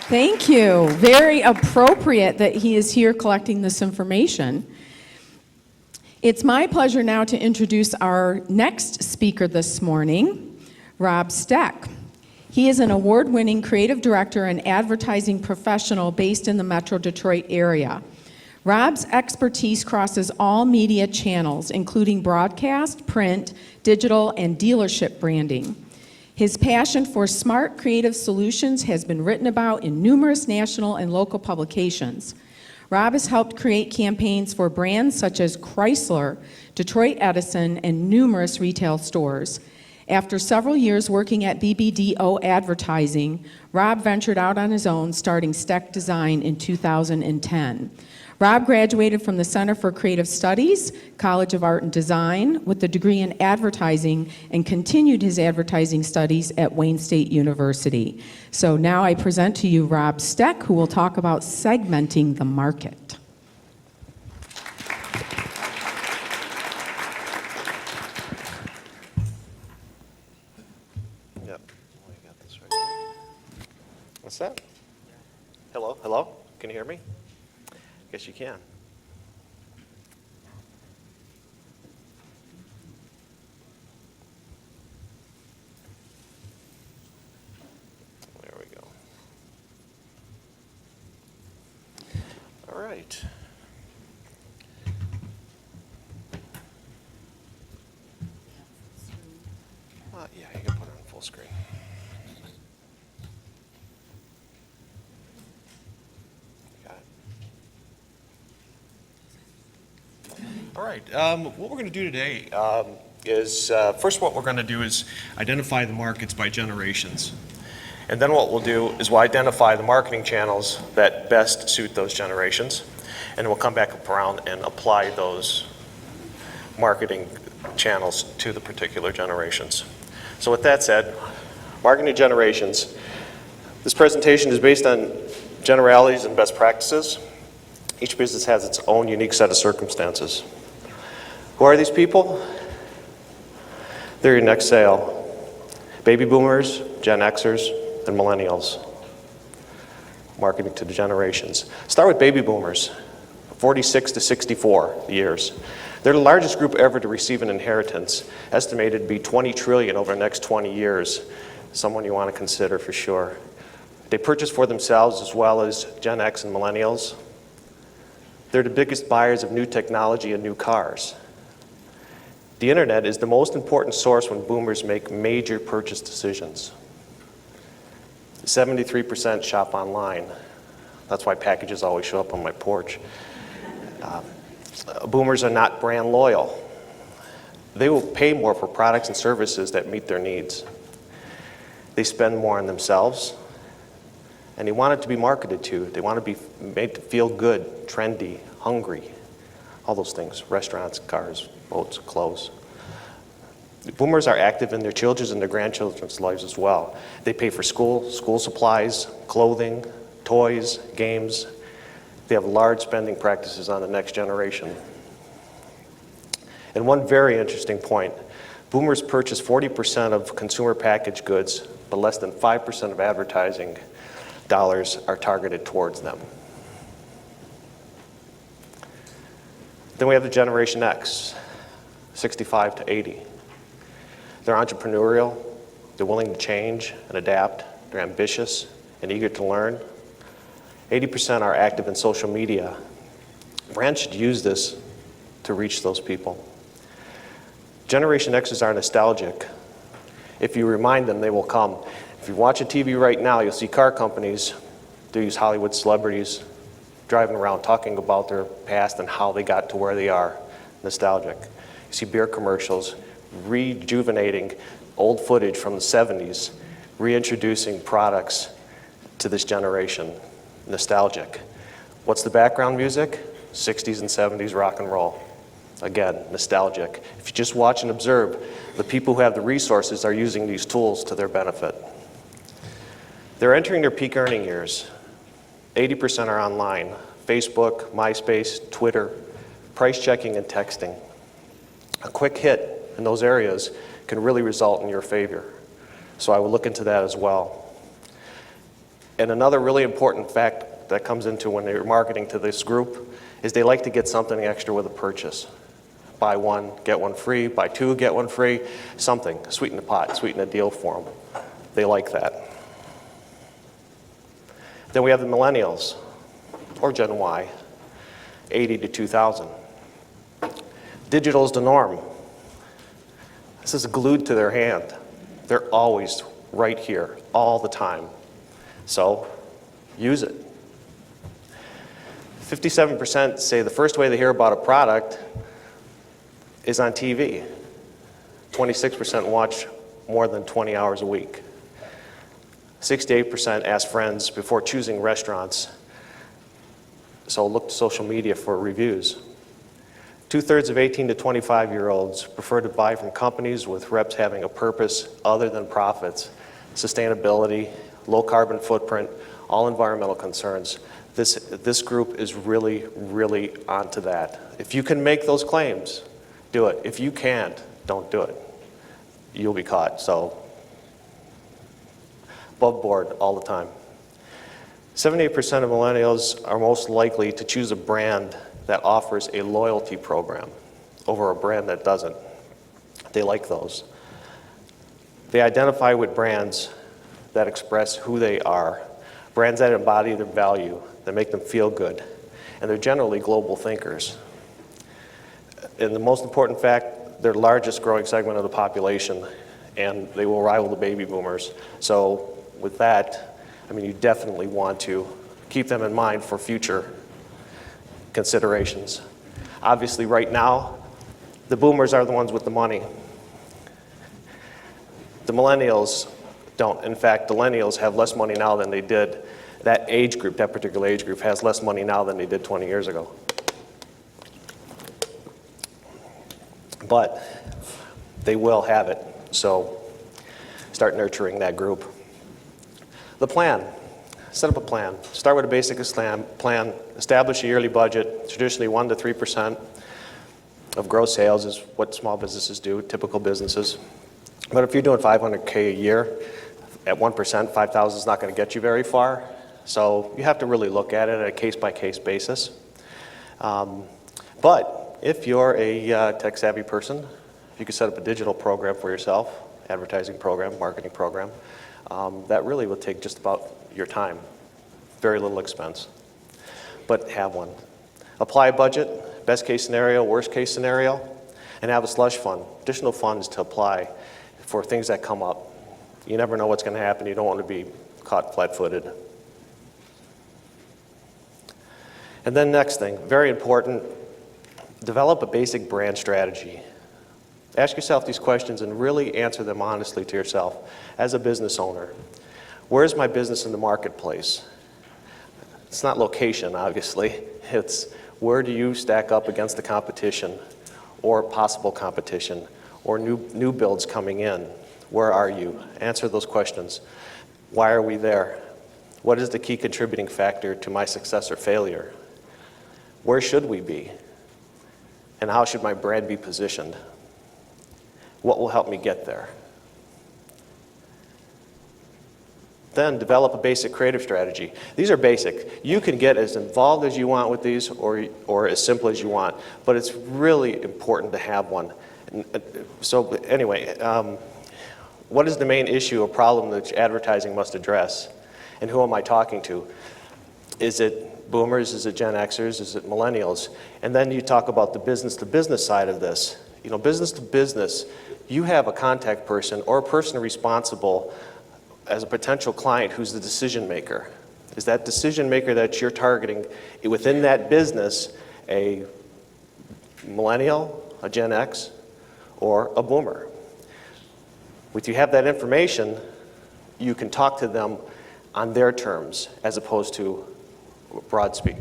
Thank you. Very appropriate that he is here collecting this information. It's my pleasure now to introduce our next speaker this morning, Rob Steck. He is an award-winning creative director and advertising professional based in the Metro Detroit area. Rob's expertise crosses all media channels, including broadcast, print, digital, and dealership branding. His passion for smart, creative solutions has been written about in numerous national and local publications. Rob has helped create campaigns for brands such as Chrysler, Detroit Edison, and numerous retail stores. After several years working at BBDO Advertising, Rob ventured out on his own, starting Steck Design in 2010. Rob graduated from the Center for Creative Studies, College of Art and Design, with a degree in advertising, and continued his advertising studies at Wayne State University. So now I present to you Rob Steck, who will talk about segmenting the market. Yep, I got this right here. What's that? Hello, hello? Can you hear me? Guess you can. There we go. All right. Yeah, you can put it on full screen. All right, what we're going to do today is, first what we're going to do is identify the markets by generations. And then what we'll do is we'll identify the marketing channels that best suit those generations. And we'll come back up around and apply those marketing channels to the particular generations. So with that said, marketing generations. This presentation is based on generalities and best practices. Each business has its own unique set of circumstances. Who are these people? They're your next sale. Baby boomers, Gen Xers, and millennials. Marketing to the generations. Start with baby boomers, 46 to 64 years. They're the largest group ever to receive an inheritance, estimated to be $20 trillion over the next 20 years. Someone you want to consider for sure. They purchase for themselves as well as Gen X and millennials. They're the biggest buyers of new technology and new cars. The internet is the most important source when boomers make major purchase decisions. 73% shop online. That's why packages always show up on my porch. Boomers are not brand loyal. They will pay more for products and services that meet their needs. They spend more on themselves, and they want it to be marketed to. They want to be made to feel good, trendy, hungry, all those things, restaurants, cars, boats, clothes. Boomers are active in their children's and their grandchildren's lives as well. They pay for school supplies, clothing, toys, games. They have large spending practices on the next generation. And one very interesting point, boomers purchase 40% of consumer packaged goods, but less than 5% of advertising dollars are targeted towards them. Then we have the Generation X, 65 to 80. They're entrepreneurial, they're willing to change and adapt, they're ambitious and eager to learn. 80% are active in social media. Brands should use this to reach those people. Generation Xers are nostalgic. If you remind them, they will come. If you're watching TV right now, you'll see car companies, they use Hollywood celebrities driving around talking about their past and how they got to where they are, nostalgic. You see beer commercials rejuvenating old footage from the 70s, reintroducing products to this generation, nostalgic. What's the background music? 60s and 70s rock and roll. Again, nostalgic. If you just watch and observe, the people who have the resources are using these tools to their benefit. They're entering their peak earning years. 80% are online. Facebook, MySpace, Twitter, price checking and texting. A quick hit in those areas can really result in your favor. So I will look into that as well. And another really important fact that comes into when they're marketing to this group is they like to get something extra with a purchase. Buy one, get one free, buy two, get one free, something, sweeten the pot, sweeten the deal for them. They like that. Then we have the millennials, or Gen Y, 80 to 2000. Digital is the norm. This is glued to their hand. They're always right here, all the time. So, use it. 57% say the first way they hear about a product is on TV. 26% watch more than 20 hours a week. 68% ask friends before choosing restaurants. So look to social media for reviews. 2/3 of 18 to 25-year-olds prefer to buy from companies with reps having a purpose other than profits, sustainability, low carbon footprint, all environmental concerns. This group is really, really onto that. If you can make those claims, do it. If you can't, don't do it. You'll be caught. So, above board all the time. 78% of millennials are most likely to choose a brand that offers a loyalty program over a brand that doesn't. They like those. They identify with brands that express who they are, brands that embody their value, that make them feel good, and they're generally global thinkers. And the most important fact, they're the largest growing segment of the population, and they will rival the baby boomers. So with that, I mean, you definitely want to keep them in mind for future considerations. Obviously, right now, the boomers are the ones with the money. The millennials don't. In fact, the millennials have less money now than they did. That age group, that particular age group, has less money now than they did 20 years ago. But they will have it, so start nurturing that group. The plan. Set up a plan. Start with a basic plan. Establish a yearly budget. Traditionally, 1% to 3% of gross sales is what small businesses do, typical businesses. But if you're doing $500K a year, at 1%, 5,000 is not going to get you very far. So you have to really look at it on a case-by-case basis. But if you're a tech-savvy person, you can set up a digital program for yourself, advertising program, marketing program. That really will take just about your time. Very little expense. But have one. Apply a budget, best case scenario, worst case scenario, and have a slush fund, additional funds to apply for things that come up. You never know what's going to happen. You don't want to be caught flat-footed. And then next thing, very important, develop a basic brand strategy. Ask yourself these questions and really answer them honestly to yourself as a business owner. Where's my business in the marketplace? It's not location, obviously. It's where do you stack up against the competition or possible competition or new builds coming in? Where are you? Answer those questions. Why are we there? What is the key contributing factor to my success or failure? Where should we be? And how should my brand be positioned? What will help me get there? Then develop a basic creative strategy. These are basic. You can get as involved as you want with these or as simple as you want, but it's really important to have one. So anyway, what is the main issue or problem that advertising must address? And who am I talking to? Is it boomers? Is it Gen Xers? Is it millennials? And then you talk about the business-to-business side of this. You know, business-to-business, you have a contact person or a person responsible as a potential client who's the decision maker. Is that decision maker that you're targeting within that business a millennial, a Gen X, or a boomer? If you have that information, you can talk to them on their terms as opposed to broad speak.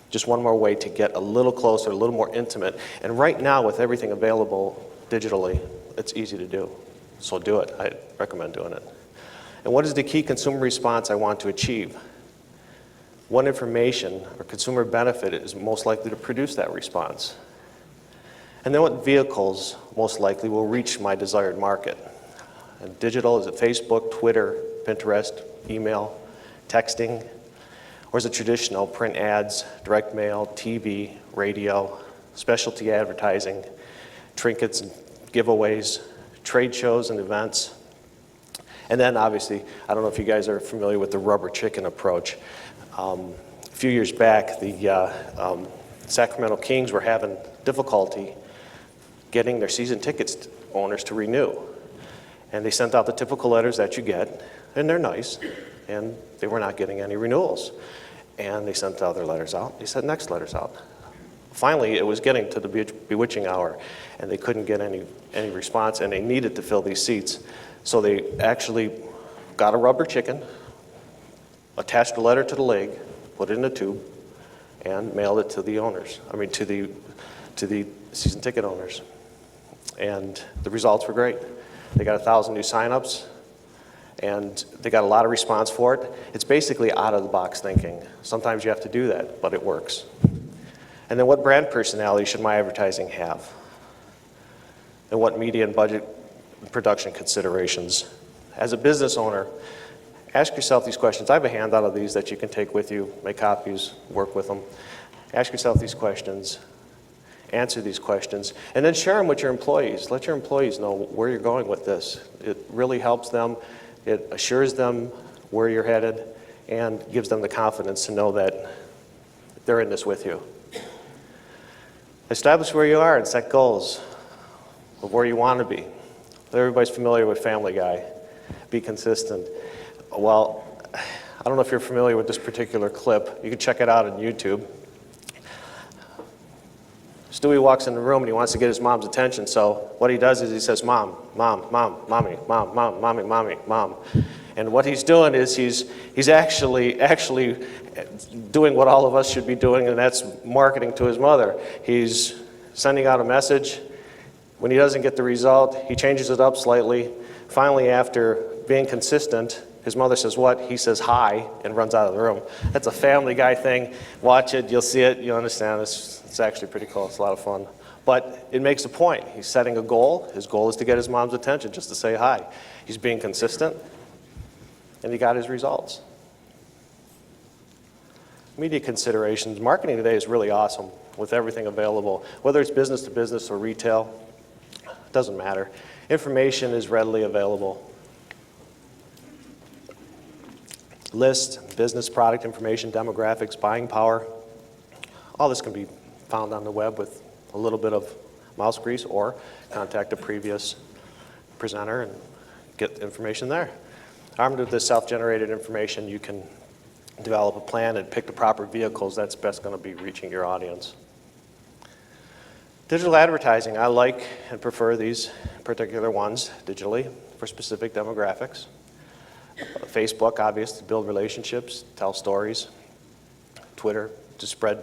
Just one more way to get a little closer, a little more intimate. And right now, with everything available digitally, it's easy to do. So do it. I recommend doing it. And what is the key consumer response I want to achieve? What information or consumer benefit is most likely to produce that response? And then what vehicles most likely will reach my desired market? And digital, is it Facebook, Twitter, Pinterest, email? texting, or is it traditional print ads, direct mail, TV, radio, specialty advertising, trinkets and giveaways, trade shows and events? And then obviously, I don't know if you guys are familiar with the rubber chicken approach. A few years back, the Sacramento Kings were having difficulty getting their season tickets owners to renew. And they sent out the typical letters that you get, and they're nice, and they were not getting any renewals. And they sent other letters out. They sent next letters out. Finally, it was getting to the bewitching hour, and they couldn't get any response, and they needed to fill these seats. So they actually got a rubber chicken, attached a letter to the leg, put it in a tube, and mailed it to the owners. To the season ticket owners. And the results were great. They got 1,000 new signups, and they got a lot of response for it. It's basically out-of-the-box thinking. Sometimes you have to do that, but it works. And then what brand personality should my advertising have? And what media and budget and production considerations? As a business owner, ask yourself these questions. I have a handout of these that you can take with you, make copies, work with them. Ask yourself these questions. Answer these questions, and then share them with your employees. Let your employees know where you're going with this. It really helps them. It assures them where you're headed and gives them the confidence to know that they're in this with you. Establish where you are and set goals of where you want to be. Everybody's familiar with Family Guy. Be consistent. Well, I don't know if you're familiar with this particular clip. You can check it out on YouTube. Stewie walks in the room and he wants to get his mom's attention, so what he does is he says, Mom, Mom, Mom, Mommy, Mom, Mom, Mommy, Mommy, Mom. And what he's doing is he's actually doing what all of us should be doing, and that's marketing to his mother. He's sending out a message. When he doesn't get the result, he changes it up slightly. Finally, after being consistent, his mother says what? He says hi and runs out of the room. That's a Family Guy thing. Watch it, you'll see it, you'll understand. It's actually pretty cool, it's a lot of fun. But it makes a point. He's setting a goal. His goal is to get his mom's attention, just to say hi. He's being consistent, and he got his results. Media considerations. Marketing today is really awesome with everything available. Whether it's business to business or retail, it doesn't matter. Information is readily available. List, business, product information, demographics, buying power. All this can be found on the web with a little bit of mouse grease, or contact a previous presenter and get information there. Armed with this self-generated information, you can develop a plan and pick the proper vehicles that's best going to be reaching your audience. Digital advertising, I like and prefer these particular ones digitally for specific demographics. Facebook, obvious, to build relationships, tell stories. Twitter, to spread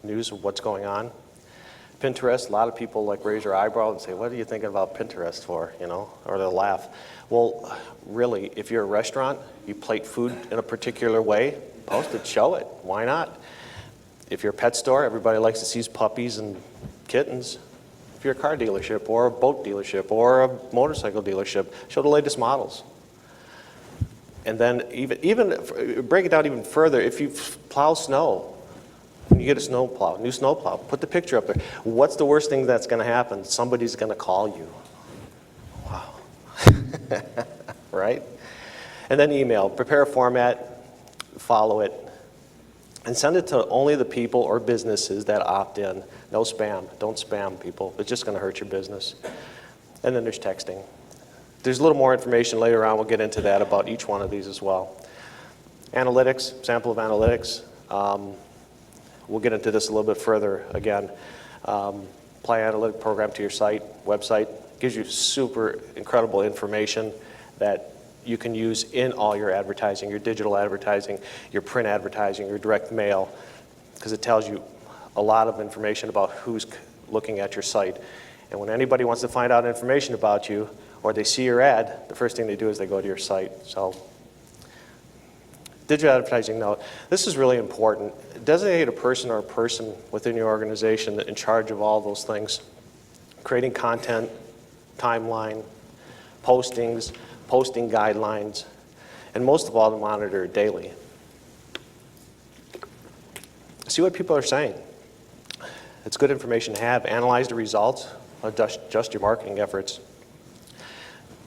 news of what's going on. Pinterest, a lot of people like raise their eyebrow and say, what are you thinking about Pinterest for, or they'll laugh. Well, really, if you're a restaurant, you plate food in a particular way, post it, show it, why not? If you're a pet store, everybody likes to see puppies and kittens. If you're a car dealership or a boat dealership or a motorcycle dealership, show the latest models. And then even break it down even further, if you plow snow, when you get a snowplow, new snowplow, put the picture up there. What's the worst thing that's going to happen? Somebody's going to call you. Wow. Right? And then email. Prepare a format, follow it, and send it to only the people or businesses that opt in. No spam. Don't spam people. It's just going to hurt your business. And then there's texting. There's a little more information later on. We'll get into that about each one of these as well. Analytics, sample of analytics. We'll get into this a little bit further again. Apply analytic program to your site, website. Gives you super incredible information that you can use in all your advertising, your digital advertising, your print advertising, your direct mail, because it tells you a lot of information about who's looking at your site. And when anybody wants to find out information about you, or they see your ad, the first thing they do is they go to your site. So, digital advertising, no, this is really important. Designate a person or a person within your organization in charge of all those things. Creating content, timeline, postings, posting guidelines, and most of all, to monitor it daily. See what people are saying. It's good information to have. Analyze the results, adjust your marketing efforts.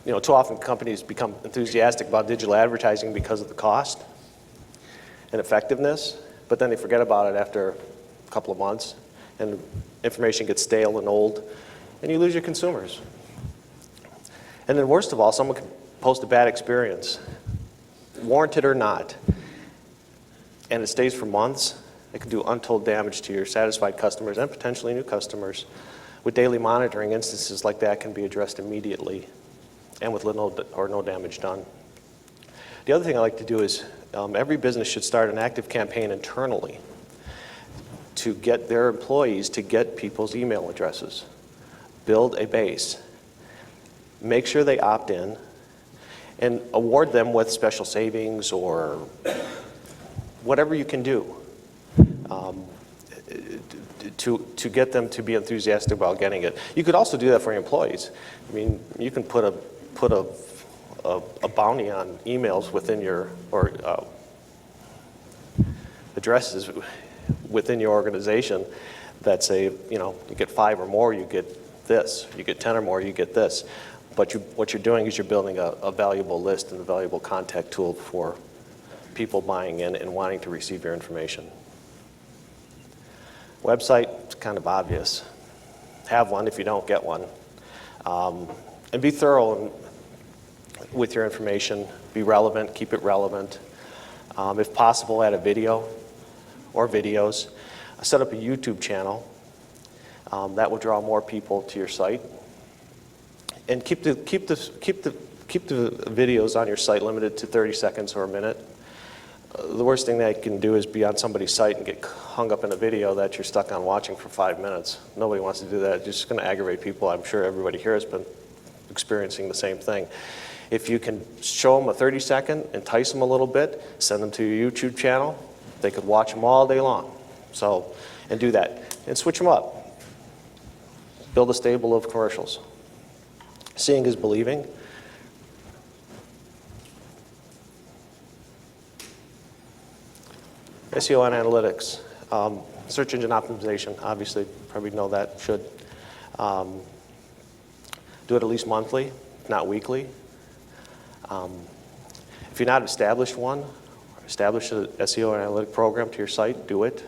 Too often companies become enthusiastic about digital advertising because of the cost and effectiveness, but then they forget about it after a couple of months, and information gets stale and old, and you lose your consumers. And then worst of all, someone can post a bad experience, warranted or not, and it stays for months. It can do untold damage to your satisfied customers and potentially new customers. With daily monitoring, instances like that can be addressed immediately and with little or no damage done. The other thing I like to do is every business should start an active campaign internally to get their employees to get people's email addresses. Build a base. Make sure they opt in and award them with special savings or whatever you can do to get them to be enthusiastic about getting it. You could also do that for your employees. I mean, you can put a bounty on emails within your, or addresses within your organization that say, you get 5 or more, you get this. You get 10 or more, you get this. But what you're doing is you're building a valuable list and a valuable contact tool for people buying in and wanting to receive your information. Website, it's kind of obvious. Have one. If you don't, get one. And be thorough with your information. Be relevant. Keep it relevant. If possible, add a video or videos. Set up a YouTube channel. That will draw more people to your site. And keep the videos on your site limited to 30 seconds or a minute. The worst thing that you can do is be on somebody's site and get hung up in a video that you're stuck on watching for 5 minutes. Nobody wants to do that. It's just going to aggravate people. I'm sure everybody here has been experiencing the same thing. If you can show them a 30-second, entice them a little bit, send them to your YouTube channel, they could watch them all day long. So, and do that. And switch them up. Build a stable of commercials. Seeing is believing. SEO and analytics. Search engine optimization, obviously, probably know that, should. Do it at least monthly, if not weekly. If you're not established one, establish an SEO and analytic program to your site, do it.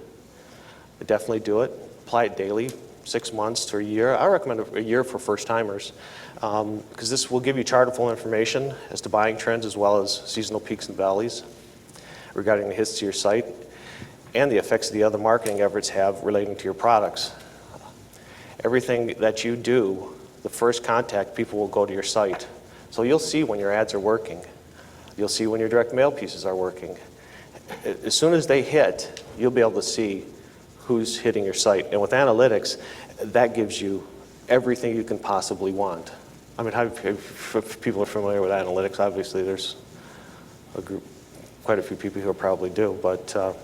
Definitely do it. Apply it daily, 6 months to a year. I recommend a year for first-timers because this will give you chartable information as to buying trends as well as seasonal peaks and valleys regarding the hits to your site and the effects the other marketing efforts have relating to your products. Everything that you do, the first contact, people will go to your site. So you'll see when your ads are working. You'll see when your direct mail pieces are working. As soon as they hit, you'll be able to see who's hitting your site. And with analytics, that gives you everything you can possibly want. I mean, if people are familiar with analytics, obviously there's a group, quite a few people who probably do, but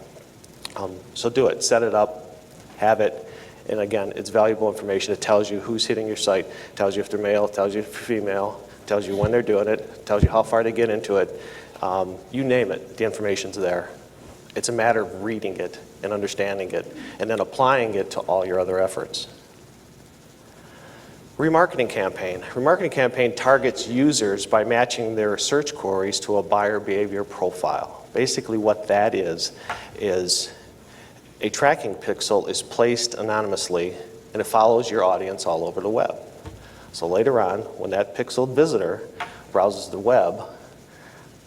so do it, set it up, have it, and again, it's valuable information. It tells you who's hitting your site, tells you if they're male, tells you if they're female, tells you when they're doing it, tells you how far they get into it. You name it, the information's there. It's a matter of reading it and understanding it, and then applying it to all your other efforts. Remarketing campaign. Remarketing campaign targets users by matching their search queries to a buyer behavior profile. Basically what that is a tracking pixel is placed anonymously and it follows your audience all over the web. So later on, when that pixeled visitor browses the web,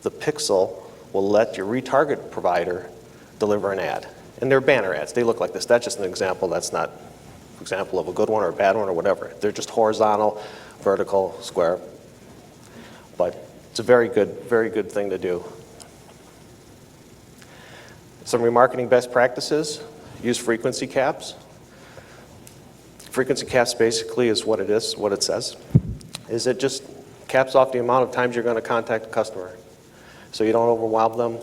the pixel will let your retarget provider deliver an ad. And they're banner ads. They look like this. That's just an example. That's not an example of a good one or a bad one or whatever. They're just horizontal, vertical, square. But it's a very good thing to do. Some remarketing best practices. Use frequency caps. Frequency caps basically is what it is, what it says. Is it just caps off the amount of times you're going to contact a customer. So you don't overwhelm them.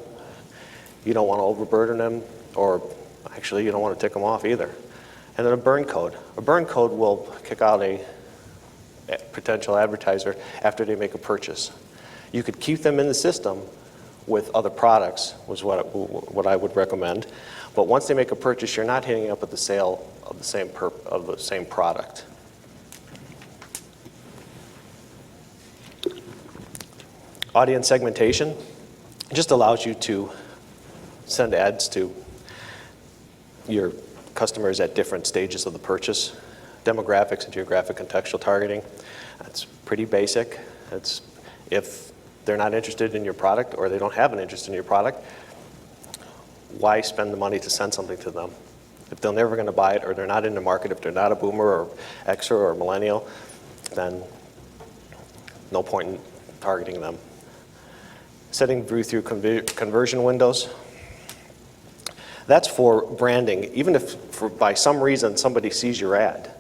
You don't want to overburden them, or actually you don't want to tick them off either. And then a burn code. A burn code will kick out a potential advertiser after they make a purchase. You could keep them in the system with other products was what I would recommend. But once they make a purchase, you're not hitting up at the sale of the same product. Audience segmentation just allows you to send ads to your customers at different stages of the purchase. Demographics and geographic contextual targeting, that's pretty basic. It's if they're not interested in your product or they don't have an interest in your product, why spend the money to send something to them? If they're never going to buy it or they're not in the market, if they're not a boomer or Xer or millennial, then no point in targeting them. Setting through conversion windows. That's for branding. Even if by some reason somebody sees your ad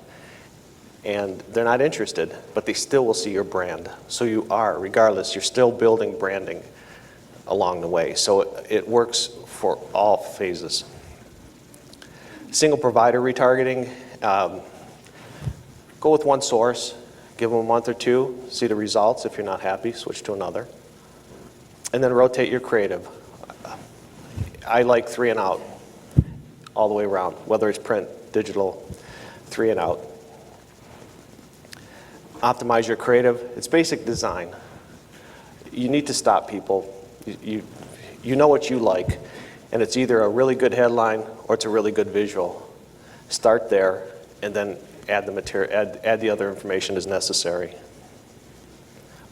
and they're not interested, but they still will see your brand. So you are, regardless, you're still building branding along the way. So it works for all phases. Single provider retargeting. Go with one source. Give them a month or two. See the results. If you're not happy, switch to another. And then rotate your creative. I like 3 and out all the way around, whether it's print, digital, 3 and out. Optimize your creative. It's basic design. You need to stop people. You know what you like, and it's either a really good headline or it's a really good visual. Start there, and then add the material, add the other information as necessary.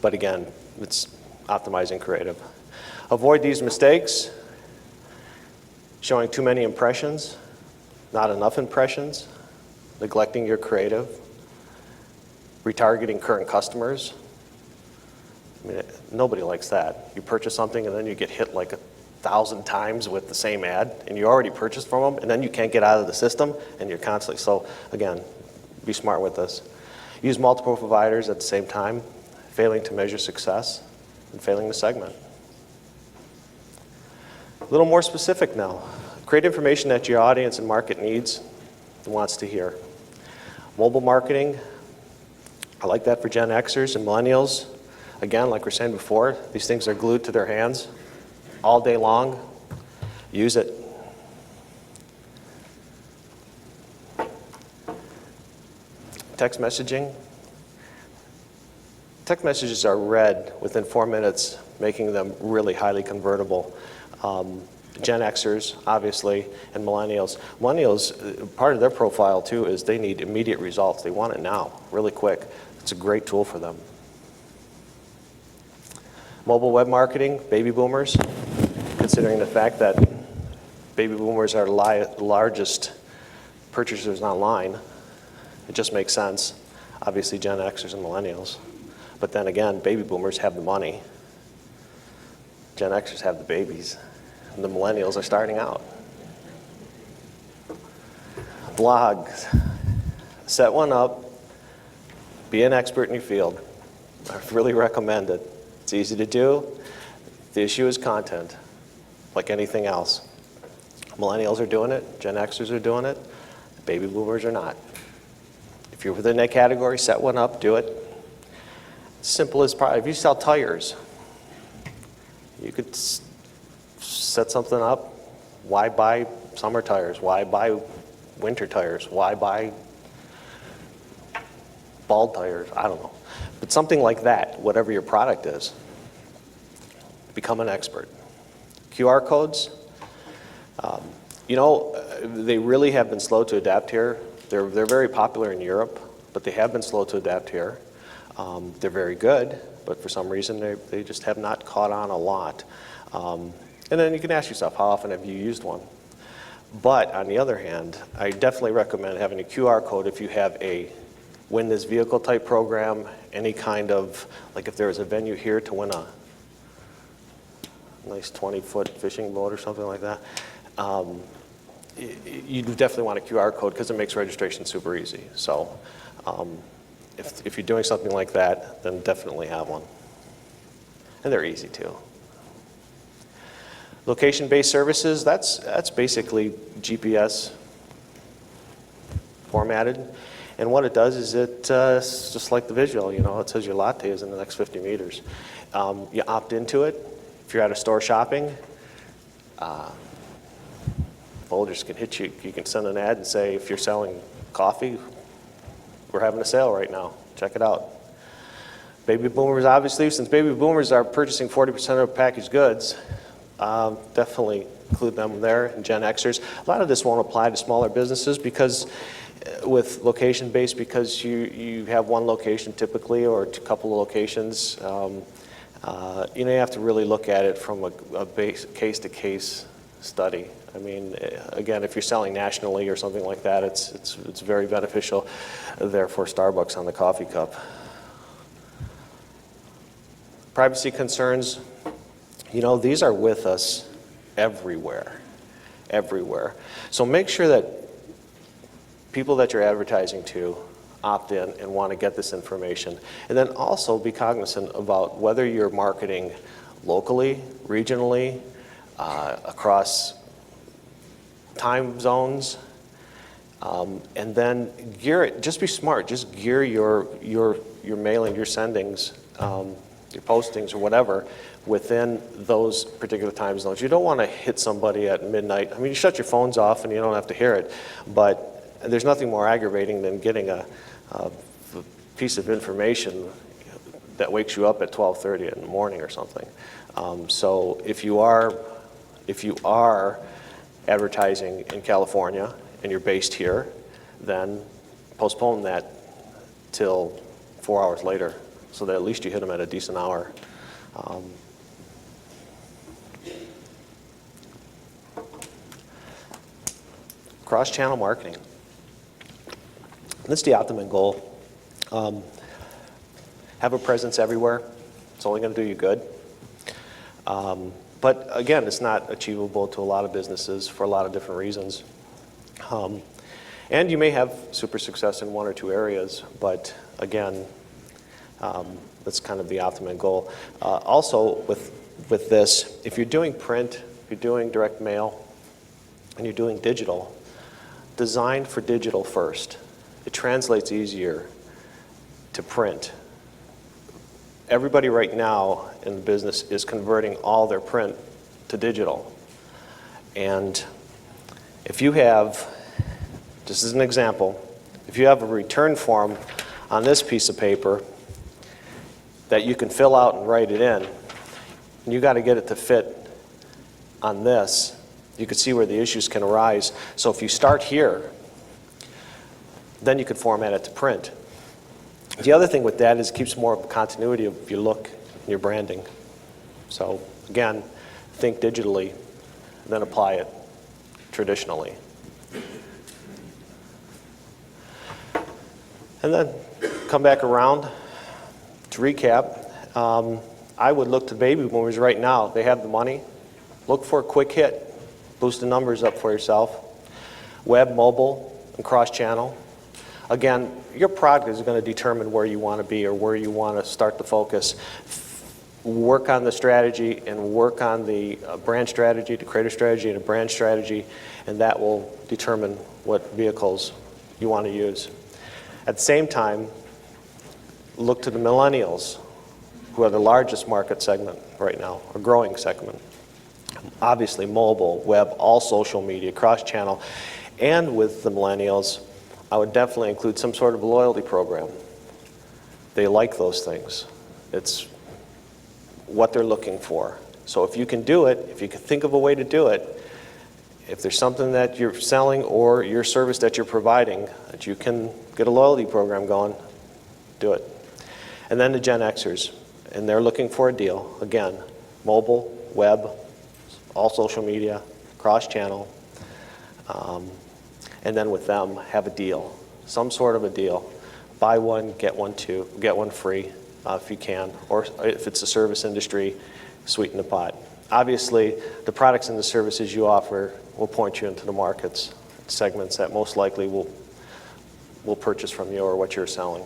But again, it's optimizing creative. Avoid these mistakes. Showing too many impressions, not enough impressions, neglecting your creative, retargeting current customers. I mean, nobody likes that. You purchase something and then you get hit like 1,000 times with the same ad, and you already purchased from them, and then you can't get out of the system, and you're constantly, so again, be smart with this. Use multiple providers at the same time, failing to measure success, and failing to segment. A little more specific now. Create information that your audience and market needs and wants to hear. Mobile marketing, I like that for Gen Xers and millennials. Again, like we were saying before, these things are glued to their hands all day long. Use it. Text messaging. Text messages are read within 4 minutes, making them really highly convertible. Gen Xers, obviously, and millennials. Millennials, part of their profile too is they need immediate results. They want it now, really quick. It's a great tool for them. Mobile web marketing, baby boomers, considering the fact that baby boomers are the largest purchasers online, it just makes sense. Obviously, Gen Xers and millennials. But then again, baby boomers have the money. Gen Xers have the babies. And the millennials are starting out. Blogs. Set one up. Be an expert in your field. I really recommend it. It's easy to do. The issue is content, like anything else. Millennials are doing it. Gen Xers are doing it. Baby boomers are not. If you're within that category, set one up, do it. Simple as if you sell tires, you could set something up. Why buy summer tires? Why buy winter tires? Why buy bald tires? I don't know. But something like that, whatever your product is, become an expert. QR codes, they really have been slow to adapt here. They're very popular in Europe, but they have been slow to adapt here. They're very good, but for some reason they just have not caught on a lot. And then you can ask yourself, how often have you used one? But on the other hand, I definitely recommend having a QR code if you have a win this vehicle type program, any kind of, like if there is a venue here to win a nice 20-foot fishing boat or something like that. You definitely want a QR code because it makes registration super easy. So if you're doing something like that, then definitely have one. And they're easy too. Location-based services, that's basically GPS formatted. And what it does is it's just like the visual, it says your latte is in the next 50 meters. You opt into it, If you're at a store shopping, Folgers can hit you. You can send an ad and say, if you're selling coffee, we're having a sale right now. Check it out. Baby boomers, obviously, since baby boomers are purchasing 40% of packaged goods, definitely include them there, and Gen Xers. A lot of this won't apply to smaller businesses because with location-based, because you have one location typically or a couple of locations. You have to really look at it from a case-to-case study. I mean, again, if you're selling nationally or something like that, it's very beneficial there for Starbucks on the coffee cup. Privacy concerns, these are with us everywhere, everywhere. So make sure that people that you're advertising to opt in and want to get this information. And then also be cognizant about whether you're marketing locally, regionally, across time zones, and then gear it. Just be smart. Just gear your mailing, your sendings, your postings or whatever within those particular time zones. You don't want to hit somebody at midnight. I mean, you shut your phones off and you don't have to hear it, but there's nothing more aggravating than getting a piece of information that wakes you up at 12:30 in the morning or something. So if you are advertising in California and you're based here, then postpone that till 4 hours later so that at least you hit them at a decent hour. Cross-channel marketing. That's the ultimate goal. Have a presence everywhere. It's only going to do you good. But again, it's not achievable to a lot of businesses for a lot of different reasons. And you may have super success in one or two areas, but again, that's kind of the ultimate goal. Also, with this, if you're doing print, if you're doing direct mail, and you're doing digital, design for digital first. It translates easier to print. Everybody right now in the business is converting all their print to digital. And if you have, just as an example, if you have a return form on this piece of paper that you can fill out and write it in, and you got to get it to fit on this, you can see where the issues can arise. So if you start here, then you could format it to print. The other thing with that is it keeps more of a continuity of your look and your branding. So again, think digitally, then apply it traditionally. And then come back around to recap. I would look to baby boomers right now. They have the money. Look for a quick hit. Boost the numbers up for yourself. Web, mobile, and cross-channel. Again, your product is going to determine where you want to be or where you want to start to focus. Work on the strategy and work on the brand strategy, the creative strategy, and a brand strategy, and that will determine what vehicles you want to use. At the same time, look to the millennials, who are the largest market segment right now, or growing segment. Obviously, mobile, web, all social media, cross-channel, and with the millennials, I would definitely include some sort of loyalty program. They like those things. It's what they're looking for. So if you can do it, if you can think of a way to do it, if there's something that you're selling or your service that you're providing that you can get a loyalty program going, do it. And then the Gen Xers, and they're looking for a deal. Again, mobile, web, all social media, cross-channel, and then with them, have a deal, some sort of a deal. Buy one, get one free if you can, or if it's a service industry, sweeten the pot. Obviously, the products and the services you offer will point you into the markets, segments that most likely will purchase from you or what you're selling.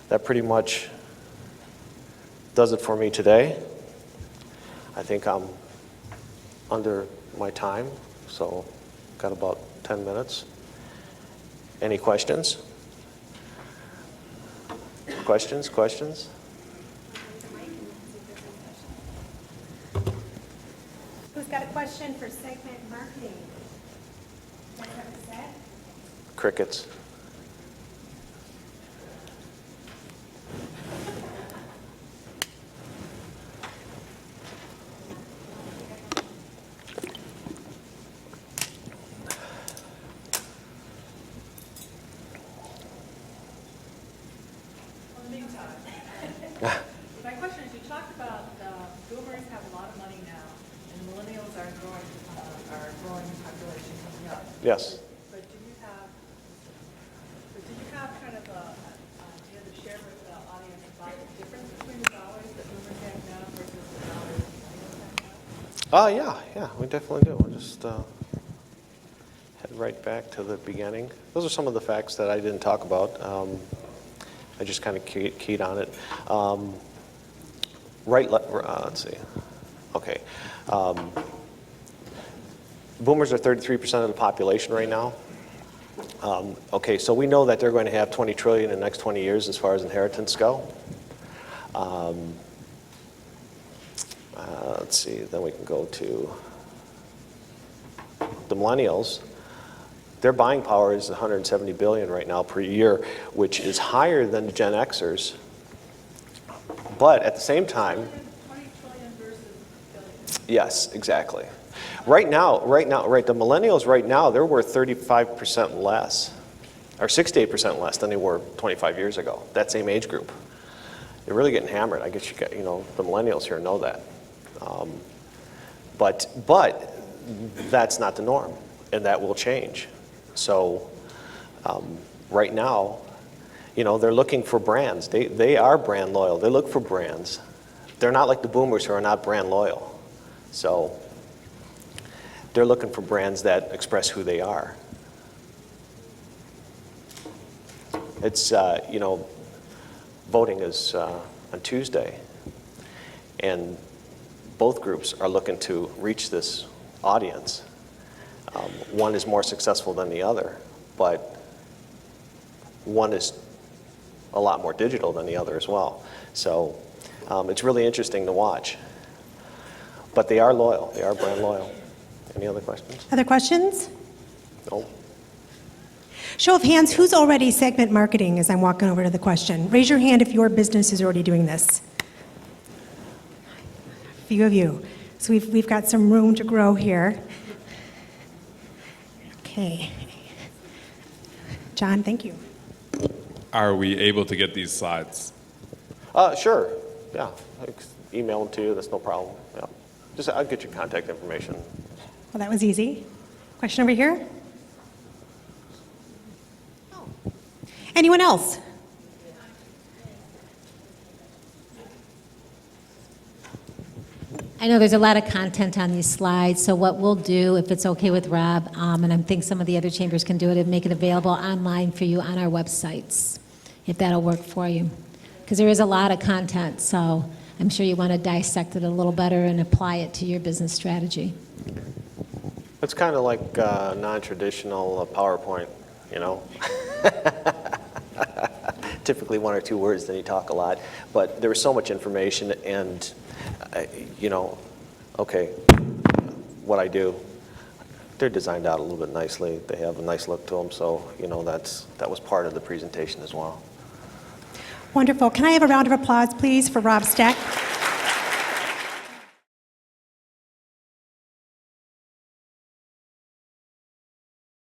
That pretty much does it for me today. I think I'm under my time, so got about 10 minutes. Any questions? Questions? question for segment marketing. Is that what it said? Crickets. My question is, you talked about boomers have a lot of money now, and millennials are growing in population coming up. Yes. But do you have kind of do you have to share with the audience about the difference between the dollars that boomers have now versus the dollars millennials have now? Yeah, we definitely do. We'll just head right back to the beginning. Those are some of the facts that I didn't talk about. I just kind of keyed on it. Let's see. Okay. Boomers are 33% of the population right now. Okay, so we know that they're going to have 20 trillion in the next 20 years as far as inheritance go. Let's see, then we can go to the millennials. Their buying power is 170 billion right now per year, which is higher than the Gen Xers. But at the same time, 20 trillion versus billion. yes, exactly. Right now, the millennials right now, they're worth 35% less, or 68% less than they were 25 years ago, that same age group. They're really getting hammered. I guess the millennials here know that. But that's not the norm, and that will change. So right now, they're looking for brands. They are brand loyal. They look for brands. They're not like the boomers who are not brand loyal. So they're looking for brands that express who they are. It's, voting is on Tuesday, and both groups are looking to reach this audience. One is more successful than the other, but one is a lot more digital than the other as well. So it's really interesting to watch. But they are loyal. They are brand loyal. Any other questions? Other questions? No? Show of hands, who's already segment marketing as I'm walking over to the question? Raise your hand if your business is already doing this. A few of you. So we've got some room to grow here. Okay. John, thank you. Are we able to get these slides? Sure. Yeah. I can email them to you. That's no problem. Yeah. I'll get your contact information. Well, that was easy. Question over here? Anyone else? I know there's a lot of content on these slides, so what we'll do, if it's okay with Rob, and I think some of the other chambers can do it, and make it available online for you on our websites, if that'll work for you. Because there is a lot of content, so I'm sure you want to dissect it a little better and apply it to your business strategy. It's kind of like non-traditional PowerPoint, Typically one or two words, then you talk a lot. But there was so much information, and okay, what I do, they're designed out a little bit nicely. They have a nice look to them, so that was part of the presentation as well. Wonderful. Can I have a round of applause, please, for Rob Steck?